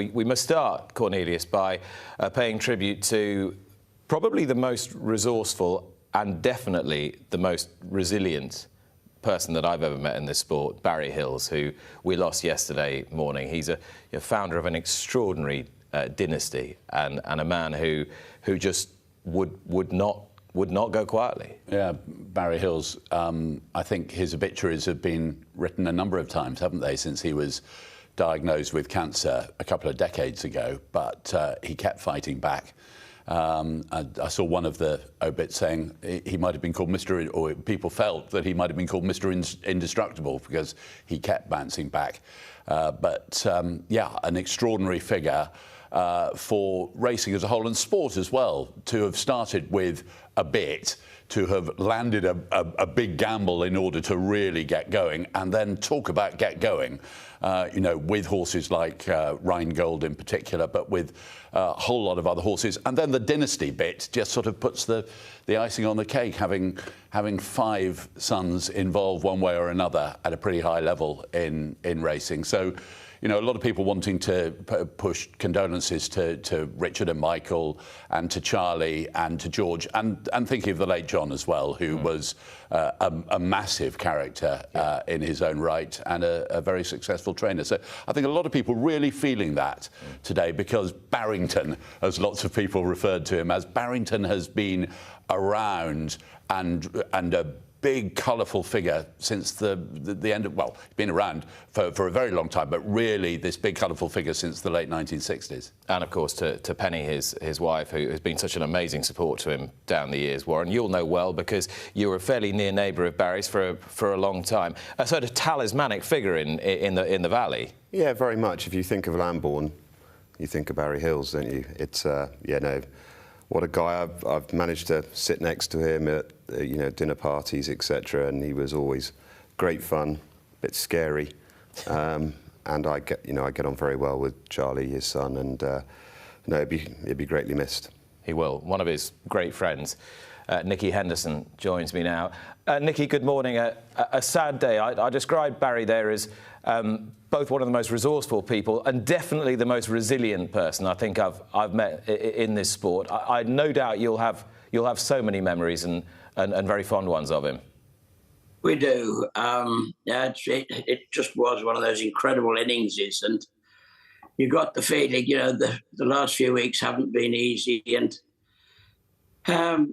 we must start, Cornelius, by paying tribute to probably the most resourceful and definitely the most resilient person that I've ever met in this sport, Barry Hills, who we lost yesterday morning. He's a founder of an extraordinary dynasty and a man who just would not go quietly. Yeah, Barry Hills, I think his obituaries have been written a number of times, haven't they, since he was diagnosed with cancer a couple of decades ago, but he kept fighting back. I saw one of the obits saying he might have been called Mr. or people felt that he might have been called Mr. Indestructible because he kept bouncing back. Yeah, an extraordinary figure for racing as a whole and sport as well, to have started with a bit, to have landed a big gamble in order to really get going, and then talk about get going, you know, with horses like Rheingold in particular, but with a whole lot of other horses. And then the dynasty bit just sort of puts the icing on the cake, having 5 sons involved one way or another at a pretty high level in racing. So, you know, a lot of people wanting to push condolences to Richard and Michael and to Charlie and to George, and thinking of the late John as well, who was a massive character in his own right and a very successful trainer. So I think a lot of people really feeling that today, because Barrington, as lots of people referred to him as, Barrington has been around and a big, colourful figure since the end of, well, he's been around for a very long time, but really this big, colourful figure since the late 1960s. And, of course, to Penny, his wife, who has been such an amazing support to him down the years, Warren. You'll know well, because you were a fairly near neighbour of Barry's for a long time. A sort of talismanic figure in the Valley. Yeah, very much. If you think of Lambourn, you think of Barry Hills, don't you? It's, yeah, no, what a guy. I've managed to sit next to him at, you know, dinner parties, etc., and he was always great fun, a bit scary, and I get on very well with Charlie, his son, and no, it'd be greatly missed. He will. One of his great friends, Nicky Henderson, joins me now. Nicky, good morning. A sad day. I described Barry there as both one of the most resourceful people and definitely the most resilient person I think I've met in this sport. I no doubt you'll have so many memories and very fond ones of him. We do. Yeah, it just was one of those incredible innings, and you got the feeling, you know, the last few weeks haven't been easy, and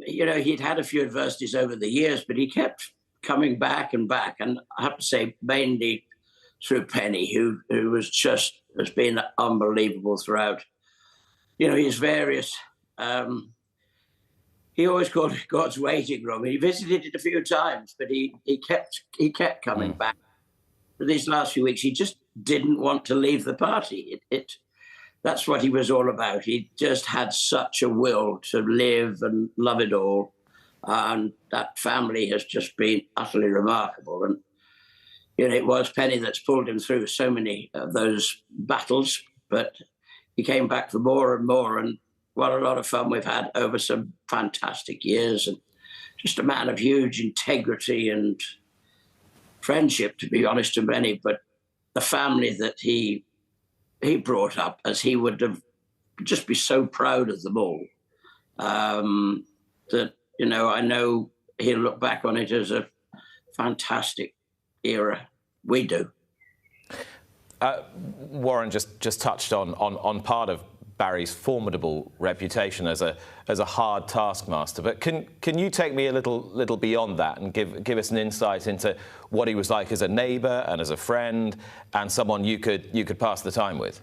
you know, he'd had a few adversities over the years, but he kept coming back and back, and I have to say mainly through Penny, who has been unbelievable throughout. You know, his various. He always called it God's waiting room. He visited it a few times, but he kept coming back. For these last few weeks, he just didn't want to leave the party. That's what he was all about. He just had such a will to live and love it all, and that family has just been utterly remarkable. And you know, it was Penny that's pulled him through so many of those battles, but he came back for more and more, and what a lot of fun we've had over some fantastic years, and just a man of huge integrity and friendship, to be honest, to many, but the family that he brought up, as he would have just be so proud of them all, that, you know, I know he'll look back on it as a fantastic era. We do. Warren just touched on part of Barry's formidable reputation as a hard taskmaster, but can you take me a little beyond that and give us an insight into what he was like as a neighbour and as a friend and someone you could pass the time with?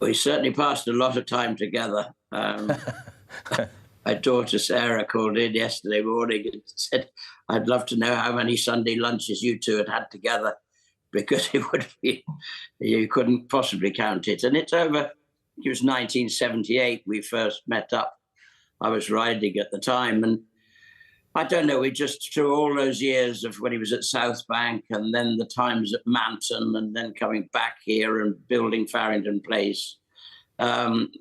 We certainly passed a lot of time together. My daughter Sarah called in yesterday morning and said, "I'd love to know how many Sunday lunches you two had together, because it would be, you couldn't possibly count it." And it's over. It was 1978 we first met up. I was riding at the time, and I don't know, we just, through all those years of when he was at South Bank and then the times at Manton and then coming back here and building Farringdon Place,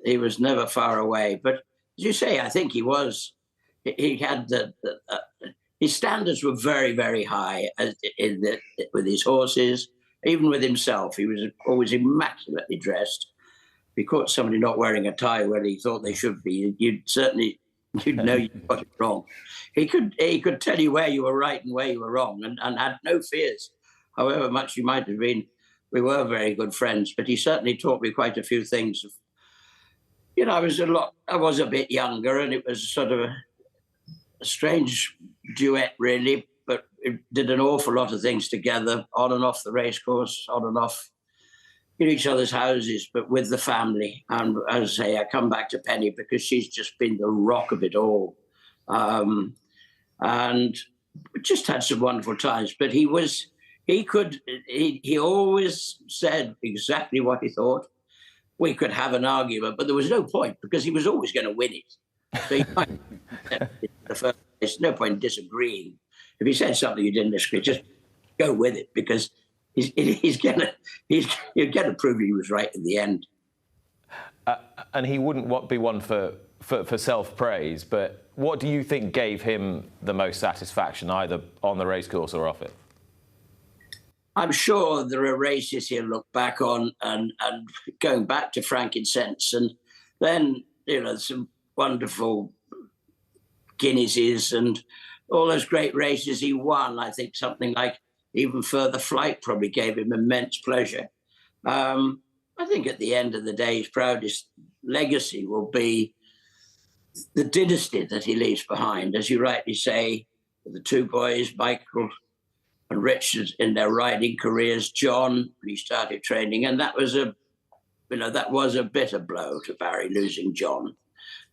he was never far away. But as you say, I think he had his standards were very, very high with his horses, even with himself, he was always immaculately dressed. If you caught somebody not wearing a tie where he thought they should be, you'd know you got it wrong. He could tell you where you were right and where you were wrong, and had no fears. However much you might have been, we were very good friends, but he certainly taught me quite a few things. You know, I was a bit younger, and it was sort of a strange duet, really, but it did an awful lot of things together, on and off the racecourse, on and off in each other's houses, but with the family. And as I say, I come back to Penny because she's just been the rock of it all. And just had some wonderful times. But he always said exactly what he thought. We could have an argument, but there was no point because he was always going to win it. So there's no point in disagreeing. If he said something you didn't disagree, just go with it because he's gonna prove he was right in the end. And he wouldn't be one for self-praise, but what do you think gave him the most satisfaction, either on the racecourse or off it? I'm sure there are races he'll look back on, and going back to frankincense, and then, you know, some wonderful Guinnesses and all those great races he won. I think something like Even Further Flight probably gave him immense pleasure. I think at the end of the day, his proudest legacy will be the dynasty that he leaves behind. As you rightly say, the two boys, Michael and Richard, in their riding careers, John, when he started training, and that was a bitter blow to Barry, losing John.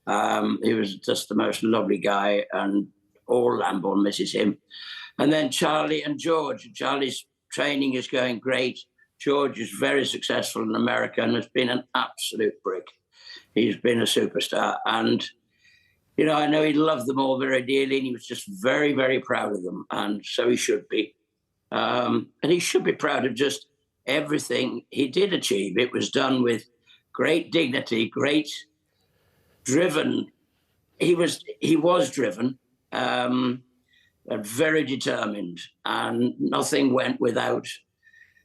He was just the most lovely guy, and all Lambourn misses him. And then Charlie and George. Charlie's training is going great. George is very successful in America and has been an absolute brick. He's been a superstar. And, you know, I know he loved them all very dearly, and he was just very, very proud of them. And so he should be. And he should be proud of just everything he did achieve. It was done with great dignity, great driven. He was driven, and very determined, and nothing went without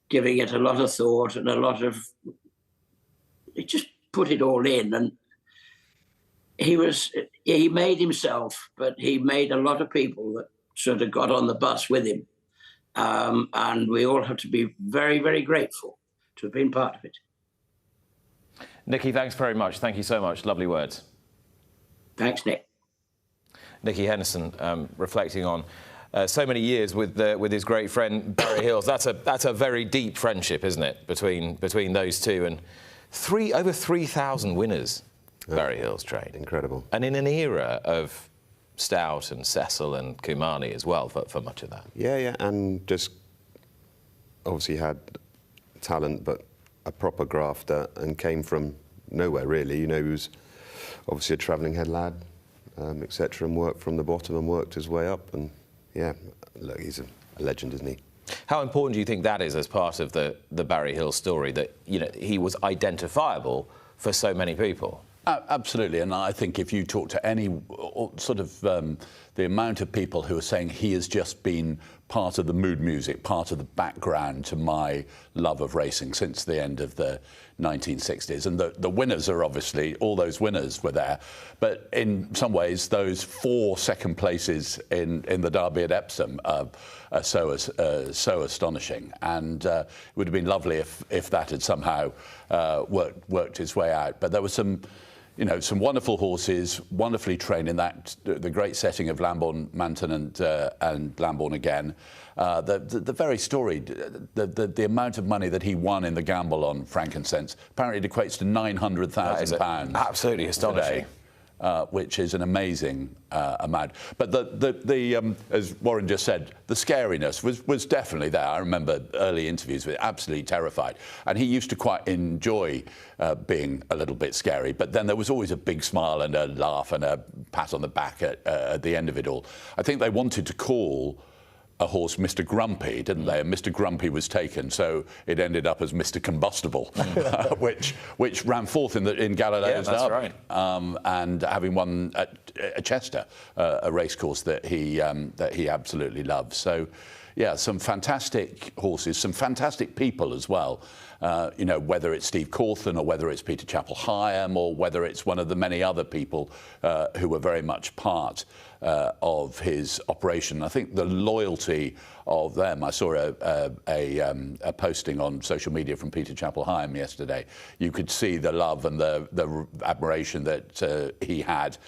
giving it a lot of thought and a lot of. He just put it all in, and he made himself, but he made a lot of people that sort of got on the bus with him, and we all have to be very, very grateful to have been part of it. Nicky, thanks very much. Thank you so much. Lovely words. Thanks, Nick. Nicky Henderson, reflecting on so many years with his great friend Barry Hills. That's a very deep friendship, isn't it, between those two, and over 3,000 winners. Barry Hills trained. Incredible. And in an era of Stout and Cecil and Kumani as well for much of that. Yeah, and just obviously had talent, but a proper grafter, and came from nowhere really. You know, he was obviously a travelling head lad, etc., and worked from the bottom and worked his way up. And yeah, look, he's a legend, isn't he? How important do you think that is as part of the Barry Hills story, that, you know, he was identifiable for so many people? Absolutely, and I think if you talk to any sort of the amount of people who are saying he has just been part of the mood music, part of the background to my love of racing since the end of the 1960s. And the winners are obviously, all those winners were there, but in some ways those 4 second places in the Derby at Epsom are so astonishing. And it would have been lovely if that had somehow worked its way out. But there was some wonderful horses, wonderfully trained in the great setting of Lambourn Manton and Lambourn again. The very story, the amount of money that he won in the gamble on frankincense, apparently it equates to £900,000. Absolutely astonishing. Today, which is an amazing amount. But as Warren just said, the scariness was definitely there. I remember early interviews with absolutely terrified. And he used to quite enjoy being a little bit scary. But then there was always a big smile and a laugh and a pat on the back at the end of it all. I think they wanted to call a horse Mr. Grumpy, didn't they? And Mr. Grumpy was taken, so it ended up as Mr. Combustible, which ran fourth in Galileo's Derby. Right. And having won at Chester, a racecourse that he absolutely loves. So yeah, some fantastic horses, some fantastic people as well. You know, whether it's Steve Cawthon or whether it's Peter Chappell-Hyam or whether it's one of the many other people who were very much part of his operation. I think the loyalty of them, I saw a posting on social media from Peter Chappell-Hyam yesterday. You could see the love and the admiration that he had.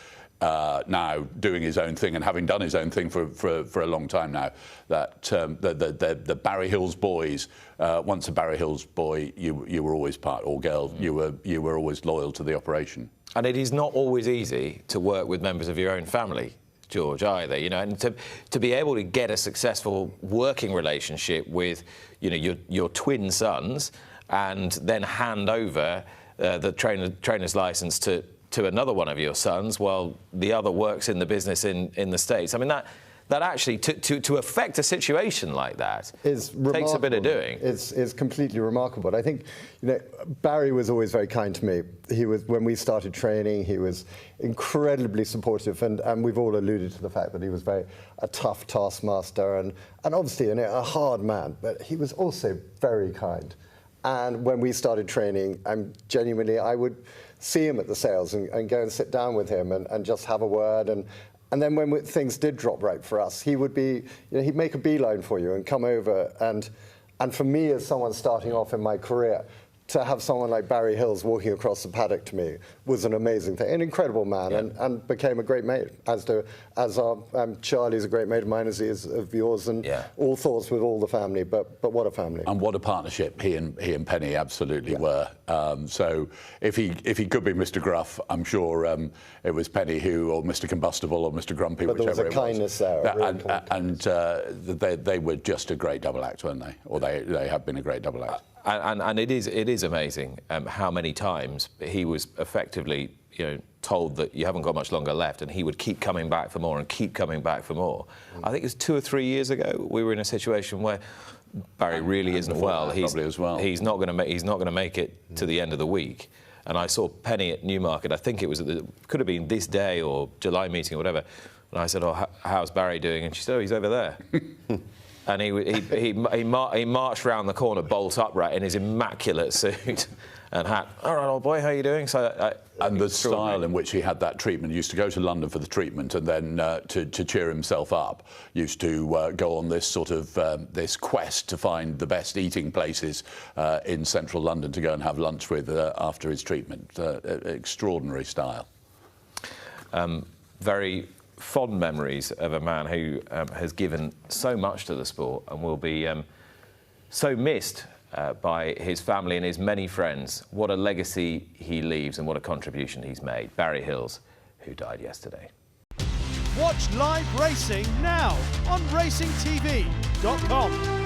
Now doing his own thing and having done his own thing for a long time now, that the Barry Hills boys, once a Barry Hills boy, you were always part, or girl, you were always loyal to the operation. And it is not always easy to work with members of your own family, George, either, you know, and to be able to get a successful working relationship with, you know, your twin sons, and then hand over the trainer's license to another one of your sons while the other works in the business in the States. I mean, that actually, to affect a situation like that takes a bit of doing. It's completely remarkable. I think, you know, Barry was always very kind to me. When we started training, he was incredibly supportive, and we've all alluded to the fact that he was a tough taskmaster and obviously a hard man, but he was also very kind. And when we started training, genuinely, I would see him at the sales and go and sit down with him and just have a word. And then when things did drop right for us, he would be, you know, he'd make a beeline for you and come over. And for me, as someone starting off in my career, to have someone like Barry Hills walking across the paddock to me was an amazing thing. An incredible man, yeah. and became a great mate, as our Charlie's a great mate of mine, as he is of yours, and yeah. All thoughts with all the family, but what a family. And what a partnership he and Penny absolutely were. So if he could be Mr. Gruff, I'm sure it was Penny or Mr. Combustible or Mr. Grumpy, but whichever there was a kindness there. And they were just a great double act, weren't they? Or they have been a great double act. And it is amazing how many times he was effectively, you know, told that you haven't got much longer left, and he would keep coming back for more and keep coming back for more. I think it was 2 or 3 years ago we were in a situation where Barry really isn't well. He's not going to make it to the end of the week. And I saw Penny at Newmarket. I think it was could have been this day or July meeting or whatever. And I said, "Oh, how's Barry doing?" And she said, "Oh, he's over there." And he marched round the corner, bolt upright, in his immaculate suit and hat. "All right, old boy, how are you doing?" And the style in which he had that treatment, used to go to London for the treatment, and then to cheer himself up, used to go on this sort of this quest to find the best eating places in central London to go and have lunch with after his treatment. Extraordinary style. Very fond memories of a man who has given so much to the sport and will be so missed by his family and his many friends. What a legacy he leaves and what a contribution he's made. Barry Hills, who died yesterday. Watch live racing now on racingtv.com.